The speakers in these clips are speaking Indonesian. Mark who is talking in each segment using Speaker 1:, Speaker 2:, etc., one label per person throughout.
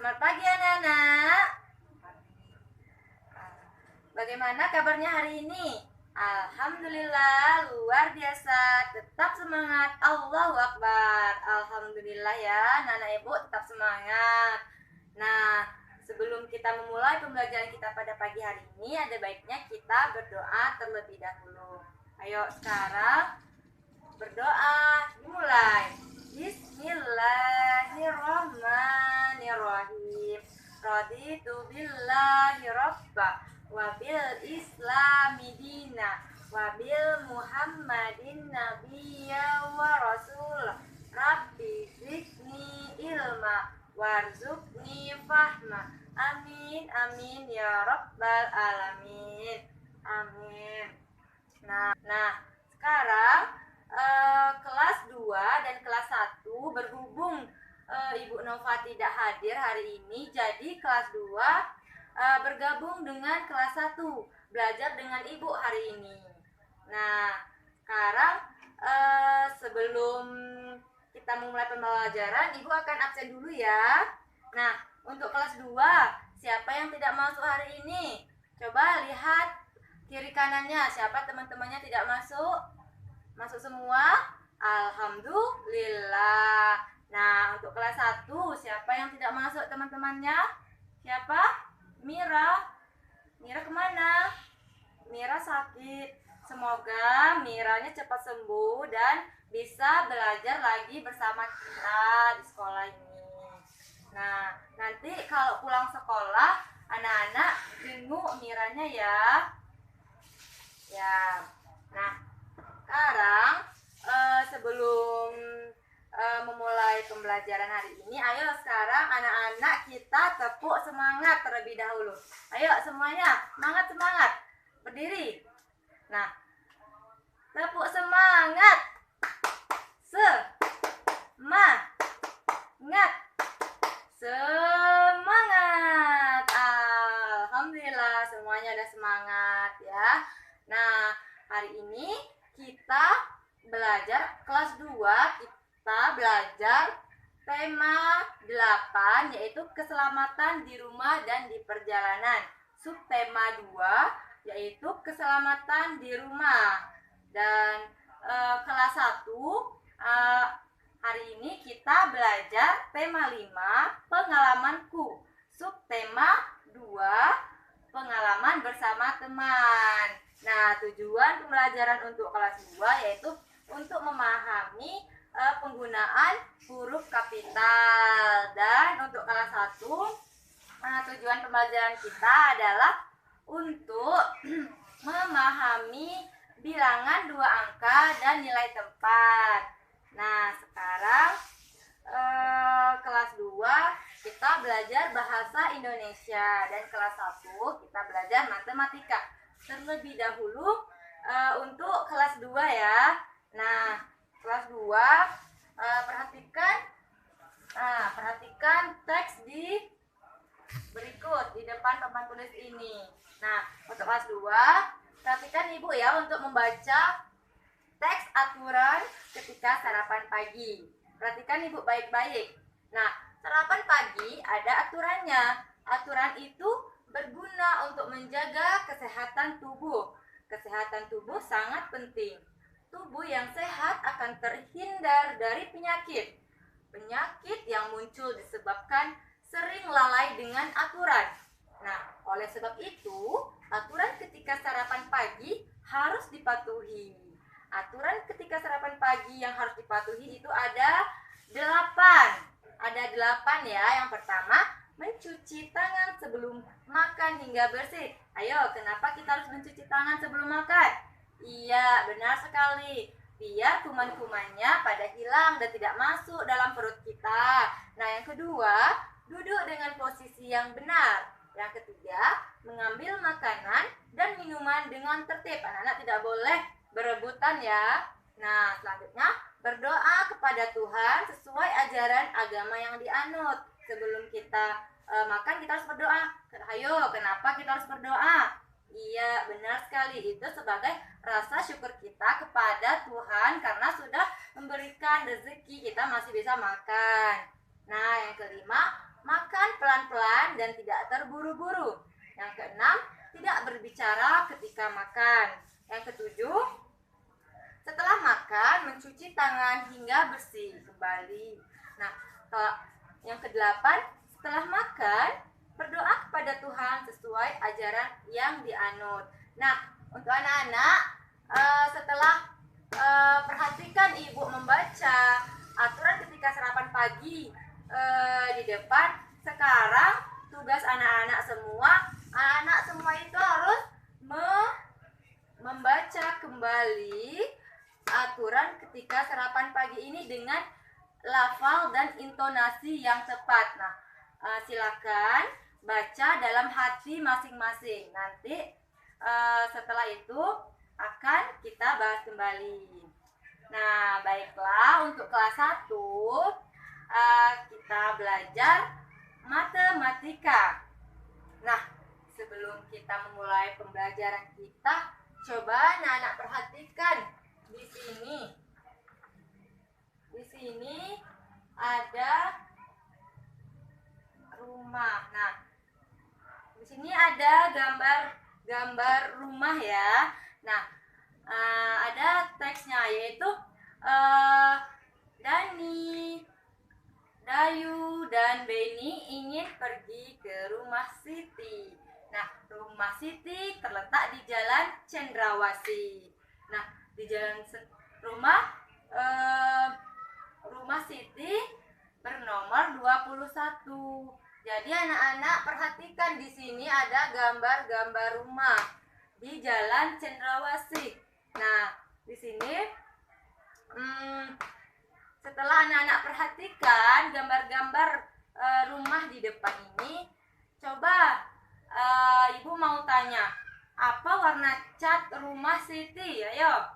Speaker 1: Selamat pagi anak-anak. Bagaimana kabarnya hari ini? Alhamdulillah luar biasa. Tetap semangat. Allahu Akbar. Alhamdulillah ya anak-anak ibu, tetap semangat. Nah, sebelum kita memulai pembelajaran kita pada pagi hari ini, ada baiknya kita berdoa terlebih dahulu. Ayo sekarang berdoa, dimulai. Bismillahirrahmanirrahim. Raditu billahi rabba wa bil islami dina wa bil muhammadin nabiyya wa rasul. Rabbi zidni ilma warzuqni fahma. Amin amin ya rabbal alamin. Amin. Nah, sekarang kelas 2 dan kelas 1 berhubung Ibu Nova tidak hadir hari ini, jadi kelas 2 bergabung dengan kelas 1 belajar dengan Ibu hari ini. Nah, sekarang sebelum kita memulai pembelajaran, Ibu akan absen dulu ya. Nah, untuk kelas 2, siapa yang tidak masuk hari ini? Coba lihat kiri kanannya, siapa teman-temannya tidak masuk? Masuk semua? Alhamdulillah. Nah, untuk kelas 1, siapa yang tidak masuk teman-temannya? Siapa? Mira. Mira kemana? Mira sakit. Semoga Miranya cepat sembuh dan bisa belajar lagi bersama kita di sekolah ini. Nah, nanti kalau pulang sekolah, anak-anak jenguk Miranya ya. Ya. Nah, sekarang sebelum memulai pembelajaran hari ini, ayo sekarang anak-anak kita tepuk semangat terlebih dahulu. Ayo semuanya, semangat, berdiri. Nah, tepuk semangat. Semangat. Alhamdulillah semuanya ada semangat ya. Nah, hari ini kita belajar kelas 2, kita belajar tema 8 yaitu keselamatan di rumah dan di perjalanan. Subtema 2 yaitu keselamatan di rumah. Dan kelas 1 hari ini kita belajar tema 5 pengalamanku. Subtema 2 pengalaman bersama teman. Nah, tujuan pembelajaran untuk kelas 2 yaitu untuk memahami penggunaan huruf kapital. Dan untuk kelas 1, tujuan pembelajaran kita adalah untuk memahami bilangan 2 angka dan nilai tempat. Nah, sekarang kelas 2 kita belajar bahasa Indonesia dan kelas 1 kita belajar matematika. Terlebih dahulu untuk kelas 2 ya. Nah, kelas 2 perhatikan teks di berikut di depan papan tulis ini. Nah, untuk kelas 2 perhatikan Ibu ya untuk membaca teks aturan ketika sarapan pagi. Perhatikan Ibu baik-baik. Nah, sarapan pagi ada aturannya. Aturan itu berguna untuk menjaga kesehatan tubuh. Kesehatan tubuh sangat penting. Tubuh yang sehat akan terhindar dari penyakit. Penyakit yang muncul disebabkan sering lalai dengan aturan. Nah, oleh sebab itu, aturan ketika sarapan pagi harus dipatuhi. Aturan ketika sarapan pagi yang harus dipatuhi itu ada 8. Ada 8 ya. Yang pertama, mencuci tangan sebelum makan hingga bersih. Ayo, kenapa kita harus mencuci tangan sebelum makan? Iya, benar sekali. Biar kuman-kumannya pada hilang dan tidak masuk dalam perut kita. Nah, yang kedua, duduk dengan posisi yang benar. Yang ketiga, mengambil makanan dan minuman dengan tertib. Anak-anak tidak boleh berebutan ya. Nah, selanjutnya berdoa kepada Tuhan sesuai ajaran agama yang dianut. Sebelum kita makan kita harus berdoa. Ayo, kenapa kita harus berdoa? Iya, benar sekali. Itu sebagai rasa syukur kita kepada Tuhan karena sudah memberikan rezeki kita masih bisa makan. Nah, yang kelima, makan pelan pelan-pelan dan tidak terburu-buru. Yang keenam, tidak berbicara ketika makan. Yang ketujuh, setelah makan mencuci tangan hingga bersih kembali. Nah, yang kedelapan, setelah makan berdoa kepada Tuhan sesuai ajaran yang dianut. Nah, untuk anak-anak, setelah perhatikan ibu membaca aturan ketika sarapan pagi di depan. Sekarang tugas anak-anak semua itu harus membaca kembali aturan ketika sarapan pagi ini dengan lafal dan intonasi yang tepat. Nah, silakan baca dalam hati masing-masing. Nanti setelah itu akan kita bahas kembali. Nah, baiklah, untuk kelas 1 kita belajar matematika. Nah, sebelum kita memulai pembelajaran kita, coba anak-anak perhatikan di sini. Di sini ada rumah. Nah, di sini ada gambar rumah ya. Nah, ada teksnya, yaitu Dani, Dayu, dan Beni ingin pergi ke rumah Siti. Nah, rumah Siti terletak di Jalan Cendrawasih. Nah, di jalan rumah Siti bernomor 21. Jadi anak-anak perhatikan, di sini ada gambar-gambar rumah di Jalan Cendrawasih. Nah, di sini setelah anak-anak perhatikan gambar-gambar rumah di depan ini, coba ibu mau tanya, apa warna cat rumah Siti? Ayo.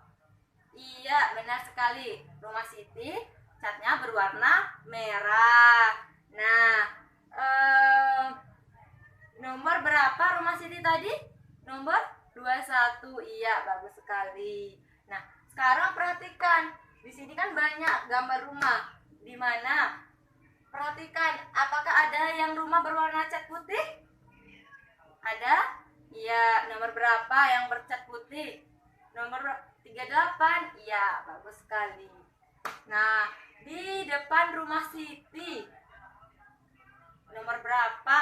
Speaker 1: Iya, benar sekali. Rumah Siti catnya berwarna merah. Nah, nomor berapa rumah Siti tadi? Nomor 21. Iya, bagus sekali. Nah, sekarang perhatikan. Di sini kan banyak gambar rumah. Di mana? Perhatikan, apakah ada yang rumah berwarna cat putih? Ada? Iya, nomor berapa yang bercat putih? Nomor 38. Iya, bagus sekali. Nah, di depan rumah Siti, nomor berapa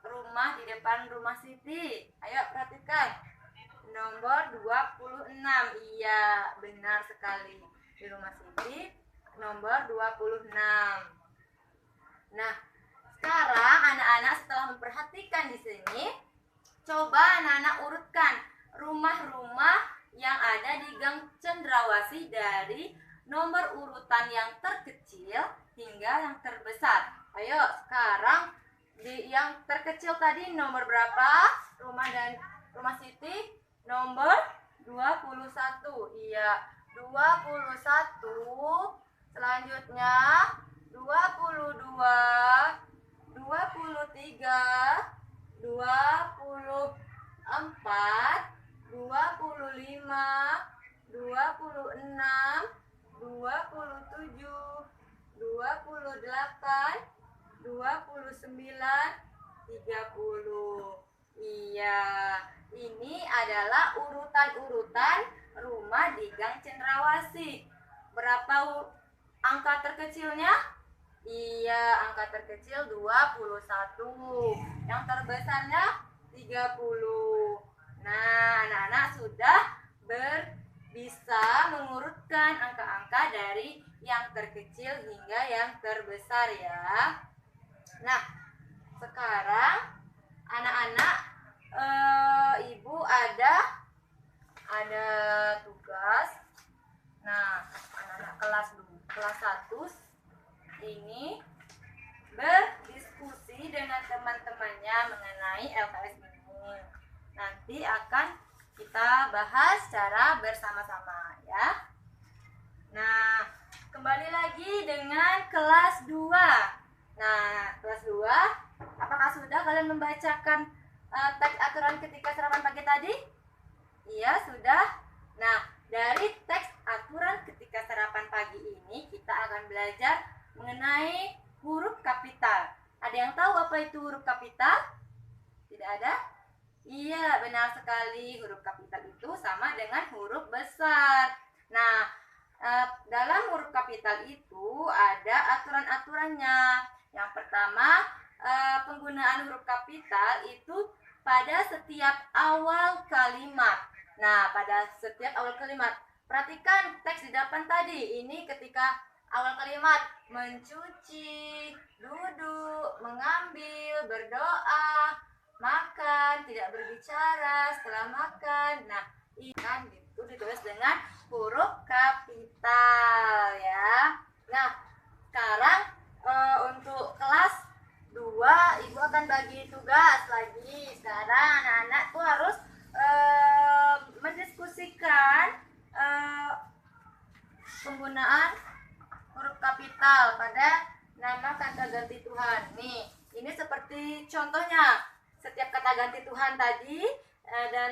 Speaker 1: rumah di depan rumah Siti? Ayo perhatikan. Nomor 26. Iya, benar sekali. Di rumah Siti nomor 26. Nah, sekarang anak-anak setelah memperhatikan di sini, coba anak-anak urutkan rumah-rumah yang ada di Gang Cendrawasih dari nomor urutan yang terkecil hingga yang terbesar. Ayo, sekarang di yang terkecil tadi nomor berapa? Rumah Siti nomor 21. Iya, 21. Selanjutnya 22, 23, 24, 25, 26, 27, 28, 29, 30. Iya, ini adalah urutan-urutan rumah di Gang Cendrawasih. Berapa angka terkecilnya? Iya, angka terkecil 21. Yang terbesarnya 30. Nah, anak-anak sudah bisa mengurutkan angka-angka dari yang terkecil hingga yang terbesar ya. Nah, sekarang anak-anak, ibu ada tugas. Nah, anak-anak kelas 1 ini berdiskusi dengan teman-temannya mengenai LKS ini. Nanti akan kita bahas secara bersama-sama ya. Nah, kembali lagi dengan kelas 2. Nah, kelas 2, apakah sudah kalian membacakan teks aturan ketika sarapan pagi tadi? Iya, sudah. Nah, dari teks aturan ketika sarapan pagi ini kita akan belajar mengenai huruf kapital. Ada Ada yang tahu apa itu huruf kapital? Tidak ada? Iya, benar sekali. Huruf kapital itu sama dengan huruf besar. Nah, dalam huruf kapital itu ada aturan-aturannya. Yang pertama, penggunaan huruf kapital itu pada setiap awal kalimat. Nah, pada setiap awal kalimat. Perhatikan teks di depan tadi. Ini ketika awal kalimat: mencuci, duduk, mengambil, berdoa, makan, tidak berbicara setelah makan. Nah, ini kan itu ditulis dengan huruf kapital ya. Nah, sekarang untuk kelas 2 Ibu akan bagi tugas lagi. Sekarang anak-anak tuh harus mendiskusikan penggunaan huruf kapital pada nama kata ganti Tuhan. Nih, ini seperti contohnya. Setiap kata ganti Tuhan tadi dan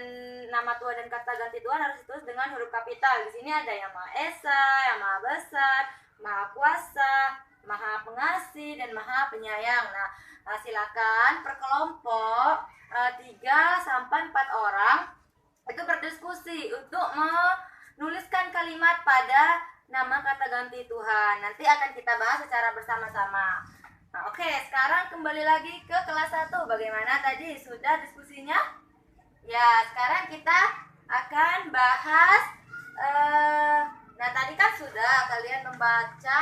Speaker 1: nama Tuhan dan kata ganti Tuhan harus ditulis dengan huruf kapital. Di sini ada yang Maha Esa, yang Maha Besar, Maha Kuasa, Maha Pengasih, dan Maha Penyayang. Nah, silakan per kelompok 3 sampai 4 orang itu berdiskusi untuk menuliskan kalimat pada nama kata ganti Tuhan. Nanti akan kita bahas secara bersama-sama. Nah, oke, sekarang kembali lagi ke kelas 1. Bagaimana tadi? Sudah diskusinya? Ya, sekarang kita akan bahas nah, tadi kan sudah kalian membaca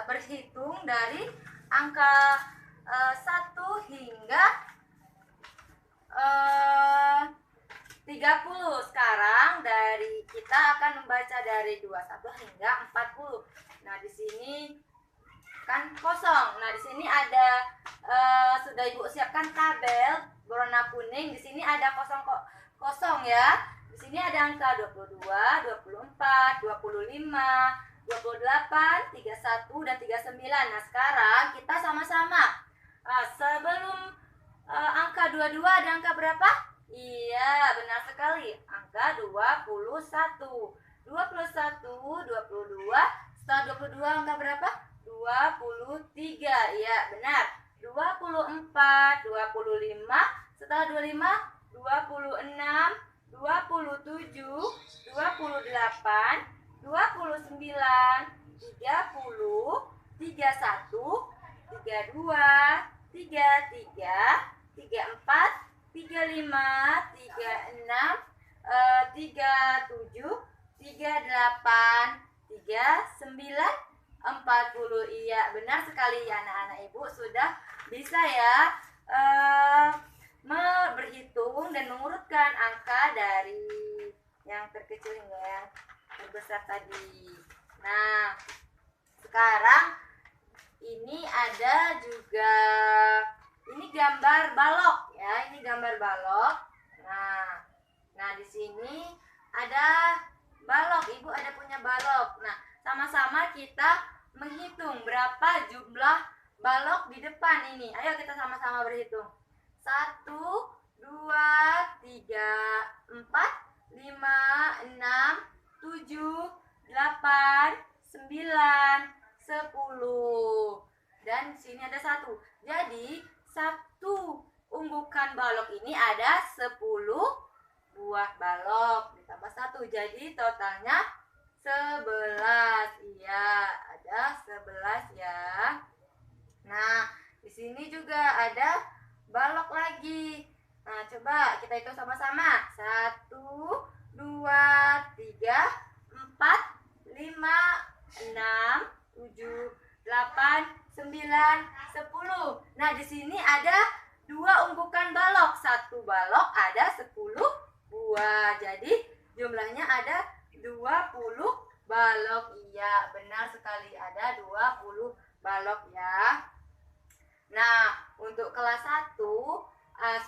Speaker 1: berhitung dari angka 1 hingga 30. Sekarang dari kita akan membaca dari 21 hingga 40. Nah, di sini kan kosong. Nah, di sini ada sudah Ibu siapkan tabel berwarna kuning. Di sini ada kosong ya. Di sini ada angka 22, 24, 25, 28, 31 dan 39. Nah, sekarang kita sama-sama. Sebelum angka 22 ada angka berapa? Iya, benar sekali. Angka 21. 21, 22. Setelah 22 angka berapa? 23. Iya, benar. 24, 25. Setelah 25, 26, 27, 28, 29, 30, 31, 32, 33, 34, 35, 36, 37, 38, 39, 40. Iya, benar sekali ya anak-anak. Ibu sudah bisa ya berhitung dan mengurutkan angka dari yang terkecil hingga yang terbesar tadi. Nah, sekarang ini ada juga ini gambar balok ya, ini gambar balok. Nah di sini ada balok. Ibu ada punya balok. Nah, sama-sama kita menghitung berapa jumlah balok di depan ini. Ayo kita sama-sama berhitung. 1, 2, 3, 4, 5, 6, 7, 8, 9, 10. Dan sini ada 1. Jadi, 1 unggukan balok ini ada 10 buah balok ditambah 1. Jadi totalnya 11. Iya, ada 11 ya. Nah, di sini juga ada balok lagi. Nah, coba kita hitung sama-sama. 1, 2, 3, 4, 5, 6, 7, 8, 9, 10. Nah, di sini ada 2 unggukan balok. 1 balok ada 10 buah. Jadi jumlahnya ada 20 balok. Iya, benar sekali, ada 20 balok ya. Nah, untuk kelas 1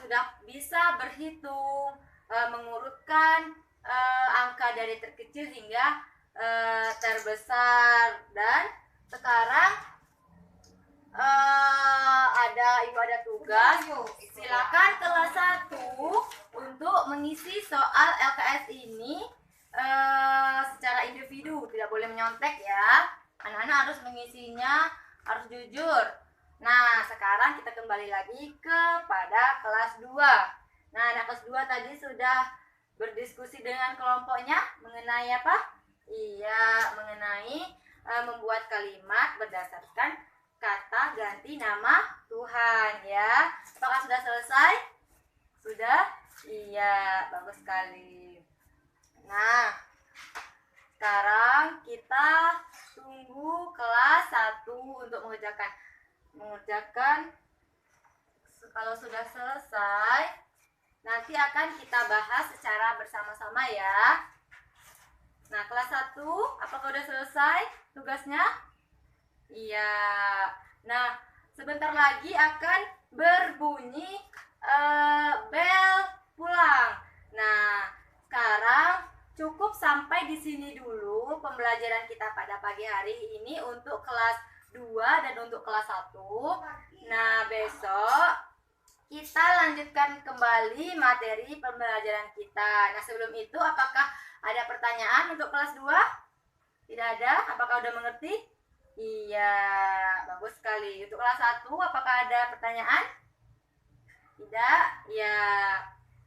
Speaker 1: sudah bisa berhitung, mengurutkan angka dari terkecil hingga terbesar. Dan sekarang Ibu ada tugas. Silakan kelas 1 untuk mengisi soal LKS ini secara individu, tidak boleh menyontek ya. Anak-anak harus mengisinya, harus jujur. Nah, sekarang kita kembali lagi kepada kelas 2. Nah, anak kelas 2 tadi sudah berdiskusi dengan kelompoknya mengenai apa? Iya, mengenai membuat kalimat berdasarkan kata ganti nama Tuhan ya. Apakah sudah selesai? Sudah? Iya, bagus sekali. Nah, sekarang kita tunggu kelas 1 untuk mengerjakan. Kalau sudah selesai, nanti akan kita bahas secara bersama-sama ya. Nah, kelas 1, apakah sudah selesai tugasnya? Iya. Nah, sebentar lagi akan berbunyi bel pulang. Nah, sekarang cukup sampai di sini dulu pembelajaran kita pada pagi hari ini untuk kelas 2 dan untuk kelas 1. Nah, besok kita lanjutkan kembali materi pembelajaran kita. Nah, sebelum itu apakah ada pertanyaan untuk kelas 2? Tidak ada? Apakah sudah mengerti? Iya, bagus sekali. Untuk kelas 1 apakah ada pertanyaan? Tidak? Ya.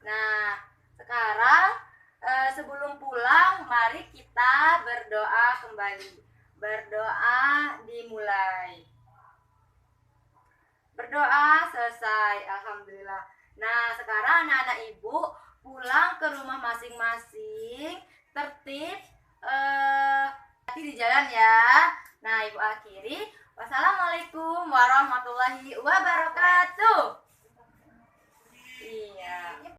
Speaker 1: Nah, sekarang sebelum pulang mari kita berdoa kembali. Berdoa dimulai. Berdoa selesai, alhamdulillah. Nah, sekarang anak-anak ibu pulang ke rumah masing-masing, tertib, hati di jalan ya. Nah, ibu akhiri, wassalamualaikum warahmatullahi wabarakatuh.